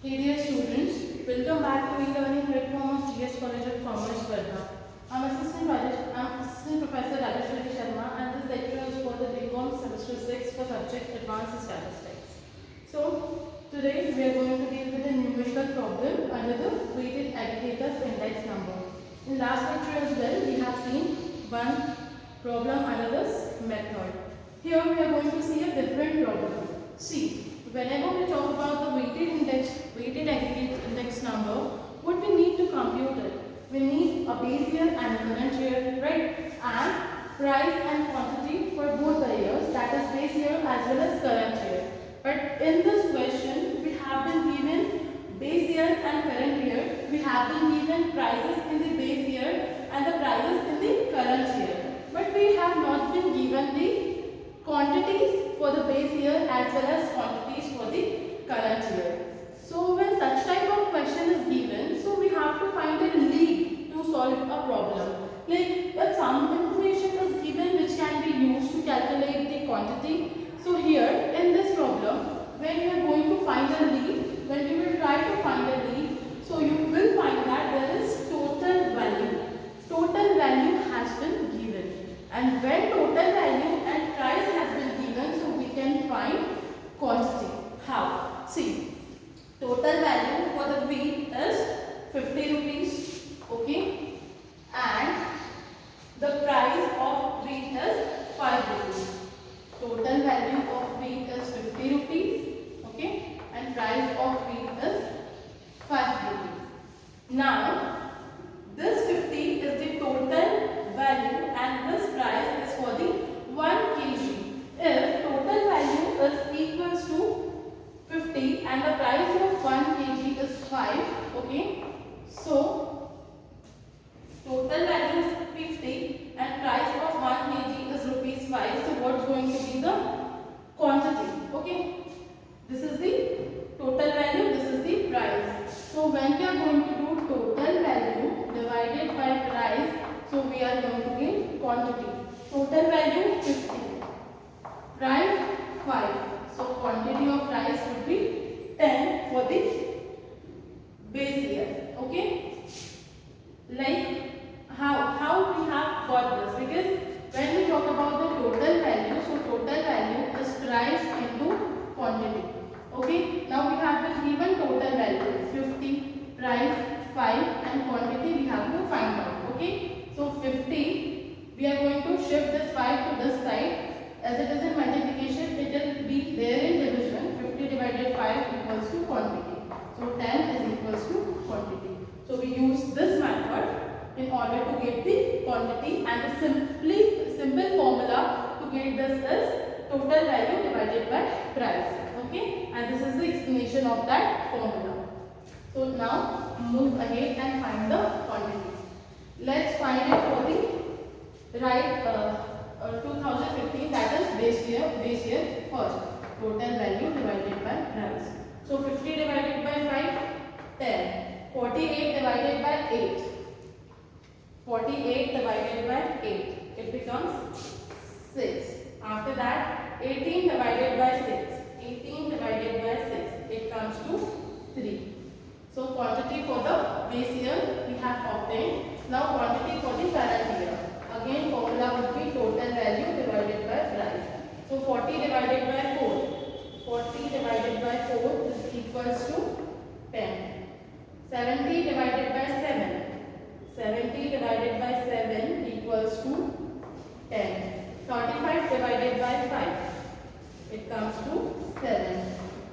Hey dear students, welcome back to e-learning platform of GS College of Commerce, Verna. I'm Assistant Professor Rajeshwari Sharma and this lecture is for the BCom Semester 6 for subject Advanced Statistics. So, today we are going to deal with a numerical problem under the weighted aggregator index number. In last lecture as well, we have seen one problem under this method. Here we are going to see a different problem. See, whenever we talk about the weighted aggregate index number, what we need to compute it? We need a base year and a current year, right? And price and quantity for both the years, that is base year as well as current year. But in this question, we have been given base year and current year. We have been given prices in the base year and the prices in the current year. But we have not been given the quantities for the base year as well as quantities for the current year. So when such type of question is given, so we have to find a lead to solve a problem. Like if some information is given which can be used to calculate the quantity. So here in this problem, when you are going to find a lead, when you will try to find a lead, so you will find that there is total value. Total value has been given. And when total value and price has been given, so we can find quantity. How? See, total value for the wheat is 50 rupees, okay, and the price of wheat is 5 rupees. Total value of wheat is 50 rupees, okay, and price of wheat is 5 rupees. Now, this 50 is the total value and this price is for the 1 kg. If total value is equals to 50 and the price of 1 kg is 5, okay, so total value is 50 and price of 1 kg is rupees 5. So what's going to be the quantity? Okay, this is the total value, this is the price. So when we are going to do total value divided by price, so we are going to get quantity. Total value 50, price 5. So quantity of rice would be 10 for the base year. Okay. Like how we have got this? Because when we talk about the total value, so total value is price into quantity. Okay. Now we have been given total value 50, price 5 and quantity we have to find out. Okay. So 50, we are going to shift this 5 to this side. As it is in multiplication, it will be there in division. 50 divided 5 equals to quantity. So 10 is equals to quantity. So we use this method in order to get the quantity, and the simple formula to get this is total value divided by price. Okay, and this is the explanation of that formula. So now move ahead and find the quantity. Let's find it for the right 2015, that is base year first. Total value divided by price. So 50 divided by 5, 10. 48 divided by 8. 48 divided by 8. It becomes 6. After that, 18 divided by 6. 18 divided by 6. It comes to 3. So quantity for the base year we have obtained. Now quantity for the current year. Again formula would be total value divided by price. So 40 divided by 4. 40 divided by 4 is equals to 10. 70 divided by 7. 70 divided by 7 equals to 10. 35 divided by 5. It comes to 7.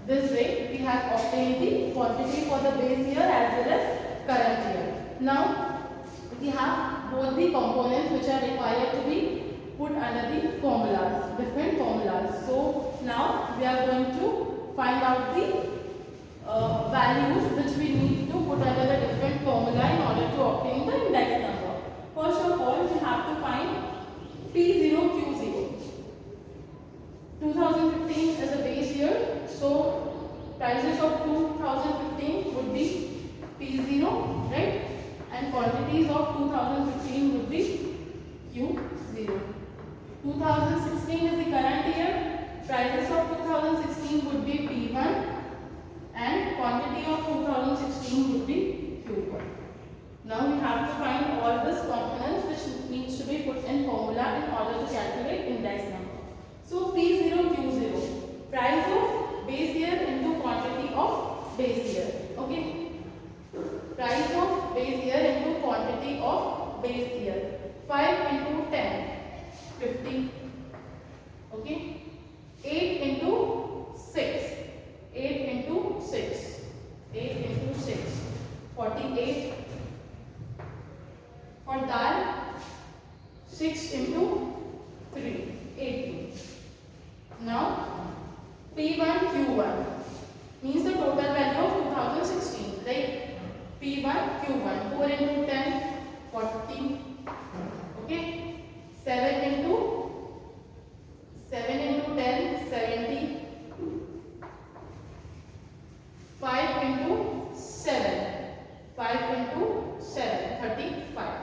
This way we have obtained the quantity for the base year as well as current year. Now we have both the components which are required to be put under the formulas, different formulas. So now we are going to find out the values which we need to put under the different formula in order to obtain the index number. First of all, we have to find P0, Q0. 2015 is a base year, so prices of 2015 would be P0, right? And quantities of 2015 would be Q0. 2016 is the current year. Prices of 2016 would be P1 and quantity of 8 into 6. 8 into 6. 8 into 6. 48. For dal, 6 into 3. 80. Now P1 Q1 means the total value of 2016. Like P1 Q1, 4 into 10, 40. Okay. 7 into 10, 70. 5 into 7. 5 into 7, 35.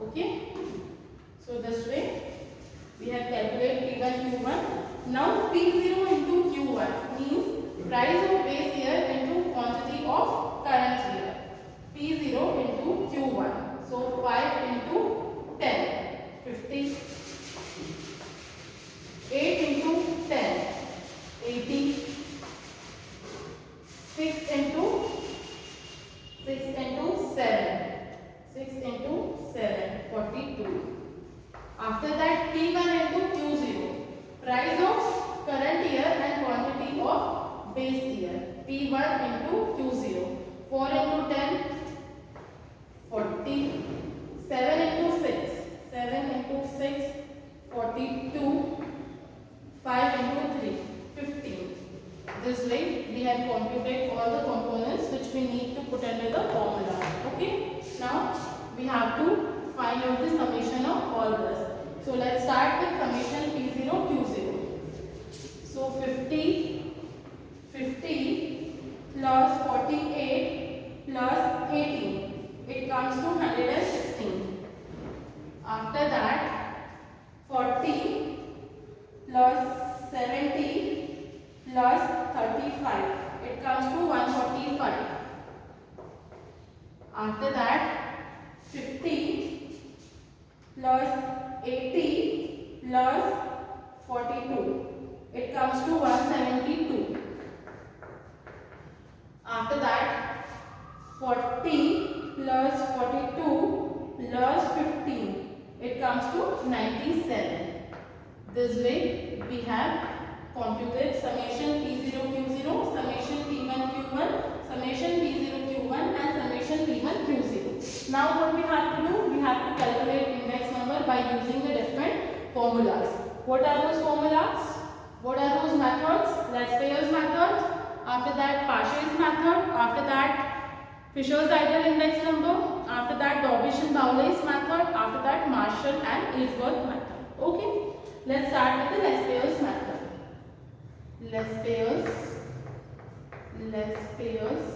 Okay. So this way we have calculated P1 Q1. Now P0 into Q1 means price of base year into quantity of current year. P0 into Q1. So 5 into 10, 50. 8 into 10, 80. 6 into 7. 6 into 7, 42. After that P1 into Q0. Price of current year and quantity of base year. P1 into Q0. 4 into 10, 40. 7 into 6. 7 into 6, 42. 5 into 3, 15. This way we have computed all the components which we need to put under the formula. Okay. Now we have to find out the summation of all this. So let's start with summation P0 Q0. So 50 plus 48 plus 18. It comes to 116. After that 40 plus 70 plus 35. It comes to 145. After that 50 plus 80 plus 42. It comes to 172. After that 40 plus 42 plus 15. It comes to 97. This way we have computed summation P0 Q0, summation P1 Q1, summation P0 Q1 and summation P1 Q0. Now what we have to do? We have to calculate index number by using the different formulas. What are those formulas? What are those methods? Lespier's method. After that Parshall's method. After that Fisher-Zidler index number. After that Dobbish and Bowley's method. After that Marshall and Edgeworth method. Okay. Let's start with the Lespier's method. Lespier's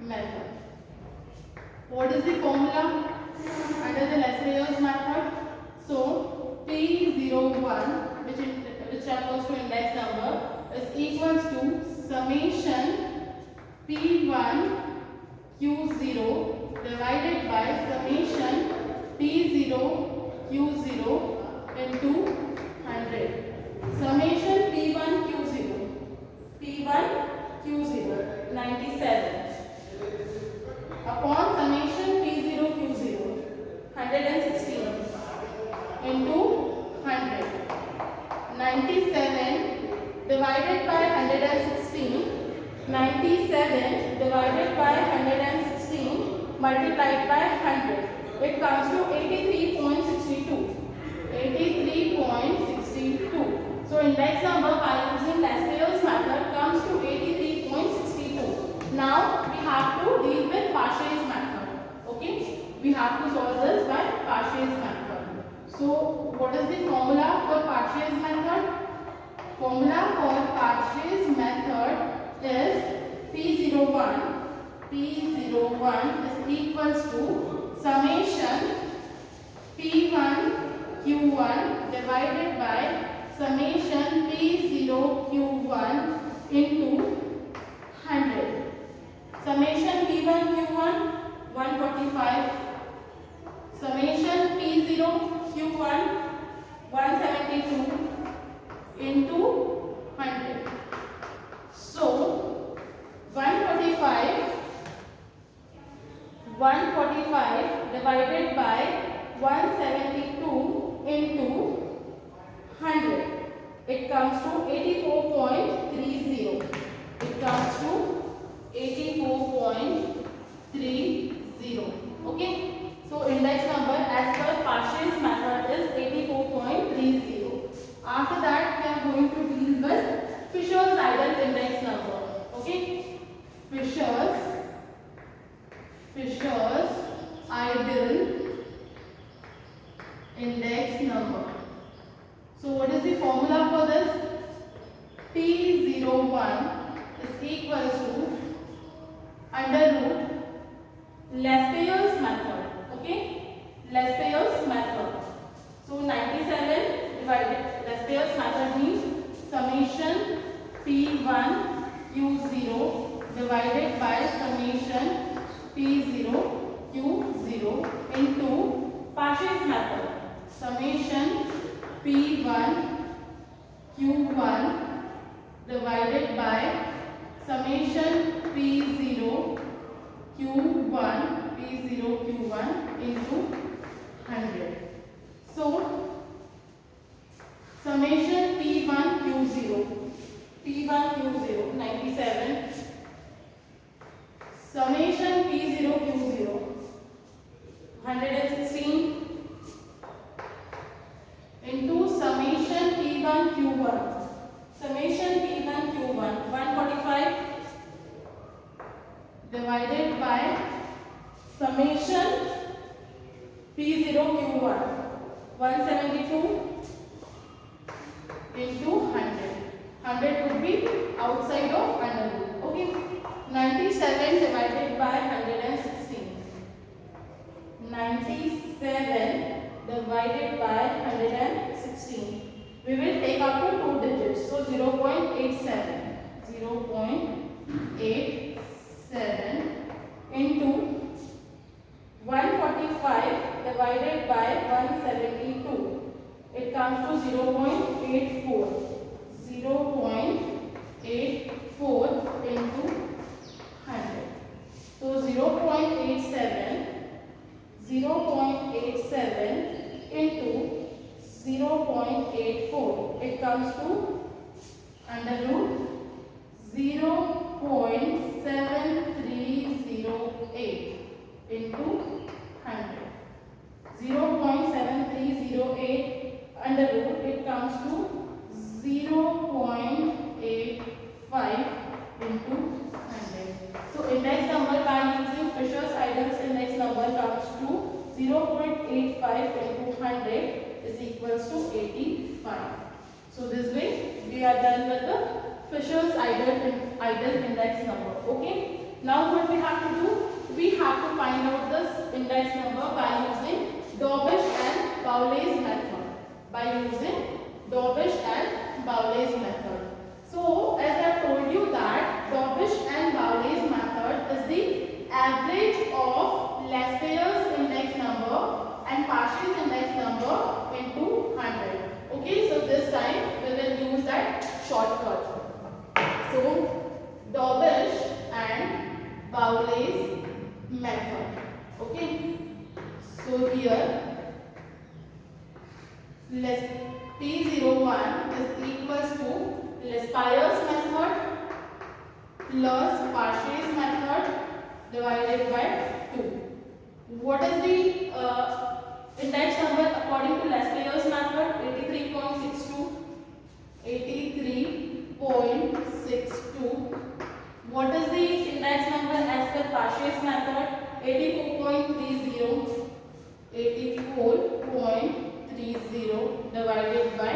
method. What is the formula under the Lespier's method? So P01, which refers to index number, is equals to summation P1 Q0 divided by summation P0 Q0 into 100. Summation P1 Q0 97 upon summation P0 116 into 100. 97 divided by 116. 97 divided by 116 multiplied by 100. It comes to 83.62. 83.62. So index number by using Lespier's method comes to 83.62. Now we have to deal with Parshall's method. Okay, we have to solve this by Parshall's method. So what is the formula for Parshall's method? Formula for Parshall's method is P01 is equals to summation P1 Q1 divided by summation P0 Q1 into 100. Summation P1 Q1 145. Summation P0 Q1 172 into 100. So 145 divided by 172 into it comes to 84.30. It comes to 84.30. Okay. So index number as per Paasche's method is 84.30. After that we are going to deal with Fisher-Zidel index number. Okay. Fisher-Zidel index number. So what is the formula for this? P01 is equals to under root Laspeyer's method. Okay, Laspeyer's method. So 97 divided Laspeyer's method means summation P1 Q0 divided by summation P0 Q0 into Paasche's method. Summation P1 Q1 divided by summation P0 Q1 into 100. So summation P1 Q0 97 summation P0 Q0 116 into summation P1 Q1 145 divided by summation P0 Q1 172 into 100. 100 would be outside of under root. Okay. 97 divided by 116. 97 divided by 116. We will take up to 2 digits. So 0.87. 0.87 into 145 divided by 172. It comes to 0.84. 0.84 into 100. So 0.87 into 0.84. It comes to under root 0.7308 into 100. 0.7308 under root, it comes to 0.85 into 100. So index number by using Fisher-Zidel's index number comes to 0.85 into 100 is equals to 85. So this way we are done with the Fisher-Zidel index number. Okay. Now what we have to do? We have to find out this index number by using Daubish and Bowley's method. So as I told you that Daubish and Bowley's method is the average of Laspeyer's index number and Paasche's index number into 100. Okay, so this time we will use that shortcut. So Daubish and Bowley's method. Okay, so here P01 is equals to Laspeyer's method plus Paasche's method divided by 2. What is the index number according to Laspeyer's method? 83.62. 83.62. What is the index number as per Paasche's method? 84.30. 84.30 divided by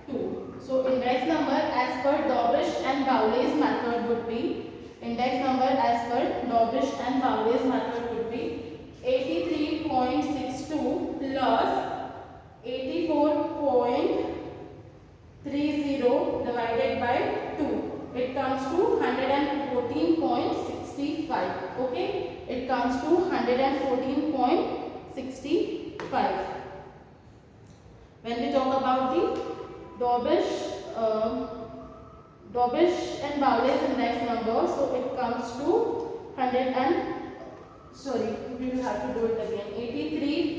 2. So index number as per Daubish and Bowley's method would be 83.62 plus 84.30 divided by 2. It comes to 114.65. Okay, it comes to 114.65. When we talk about the Daubish and Bowley's index number, so it comes to we will have to do it again.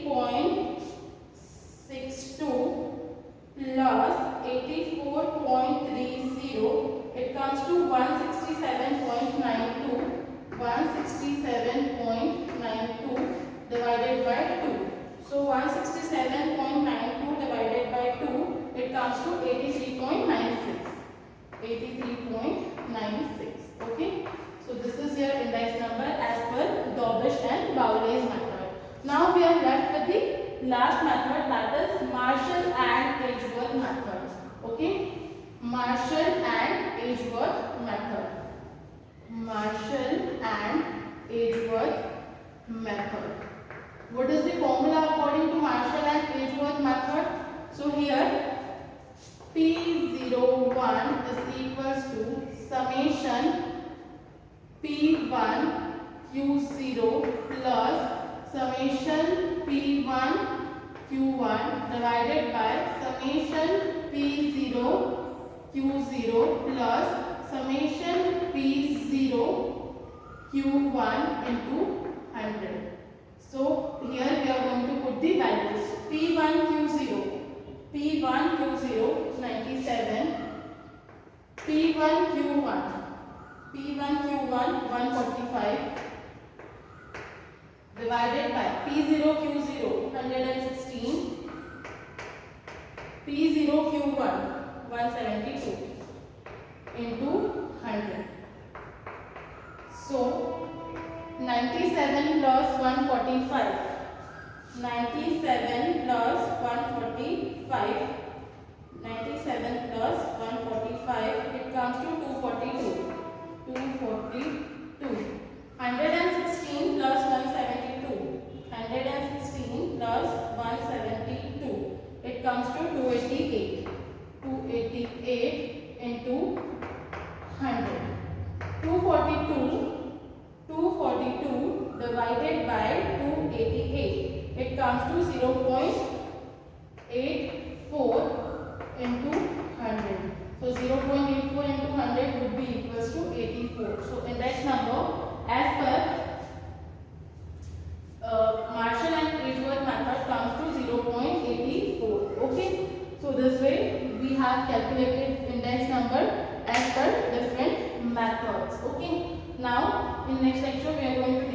83.62 plus 84.30 167.92 divided by 2. So 167.92 divided by 2, it comes to 83.96. 83.96. Okay. So this is your index number as per Daubish and Bowley's method. Now we are left with the last method, that is Marshall and Edgeworth method. Okay. Marshall and Edgeworth method. Marshall and Edgeworth method. What is the formula according to Marshall and Edgeworth method? So here P01 is equals to summation P1 Q0 plus summation P1 Q1 divided by summation P0 Q0 plus summation P0 Q1 into 100. So here we are going to put the values. P1 Q0 97, P1 Q1 145 divided by P0 Q0 116, P0 Q1 172 into 100. So 97 plus 145, 97 plus 145, 97 plus 145, it comes to 242. 116 plus 172, 116 plus 172, it comes to 288. 288 into 100. 242 divided by 288, it comes to 0.84 into 100. So 0.84 into 100 would be equals to 84. So index number as per Marshall and Edgeworth method comes to 0.84. Okay. So this way we have calculated index number as per different methods. Okay. Now in next lecture we are going to